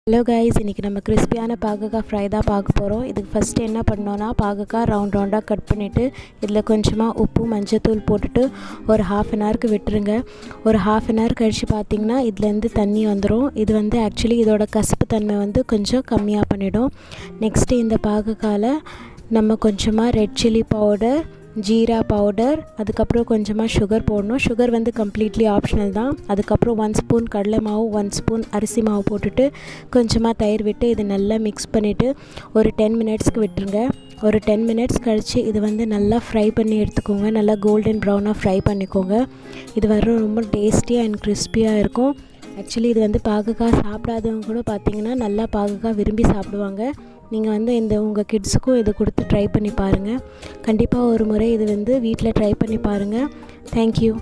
Hello guys, இன்றைக்கி நம்ம கிறிஸ்பியான பாகக்காய் ஃப்ரை தான் பார்க்க போகிறோம். இதுக்கு ஃபஸ்ட்டு என்ன பண்ணோன்னா, பாகக்காய் ரவுண்டாக கட் பண்ணிவிட்டு இதில் கொஞ்சமாக உப்பு மஞ்சத்தூள் போட்டுட்டு ஒரு ஹாஃப்-அன்-ஹவருக்கு விட்டுருங்க. ஒரு ஹாஃப்-அன்-ஹவர் கழித்து பார்த்திங்கன்னா இதுலேருந்து தண்ணி வந்துடும். இது வந்து ஆக்சுவலி இதோட கசப்பு தன்மை வந்து கொஞ்சம் கம்மியாக பண்ணிடும். நெக்ஸ்ட்டு இந்த பாகக்காயில் நம்ம கொஞ்சமாக red chilli powder, jeera powder, அதுக்கப்புறம் கொஞ்சமாக சுகர் போடணும். சுகர் வந்து கம்ப்ளீட்லி ஆப்ஷனல் தான். அதுக்கப்புறம் 1 ஸ்பூன் கடலை மாவு, 1 ஸ்பூன் அரிசி மாவு போட்டுட்டு கொஞ்சமாக தயிர் விட்டு இது நல்லா மிக்ஸ் பண்ணிவிட்டு ஒரு 10 மினிட்ஸ்க்கு விட்டுருங்க. ஒரு 10 மினிட்ஸ் கழித்து இது வந்து நல்லா ஃப்ரை பண்ணி எடுத்துக்கோங்க. நல்லா கோல்டன் ப்ரௌனாக ஃப்ரை பண்ணிக்கோங்க. இது வர ரொம்ப டேஸ்டியாக அண்ட் கிறிஸ்பியாக இருக்கும். ஆக்சுவலி இது வந்து பாகக்காய் சாப்பிடாதவங்க கூட பார்த்திங்கன்னா நல்லா பாகக்காய் விரும்பி சாப்பிடுவாங்க. நீங்கள் வந்து உங்கள் கிட்ஸுக்கும் இதை கொடுத்து ட்ரை பண்ணி பாருங்கள். கண்டிப்பாக ஒரு முறை இது வந்து வீட்டில் ட்ரை பண்ணி பாருங்கள். தேங்க்யூ.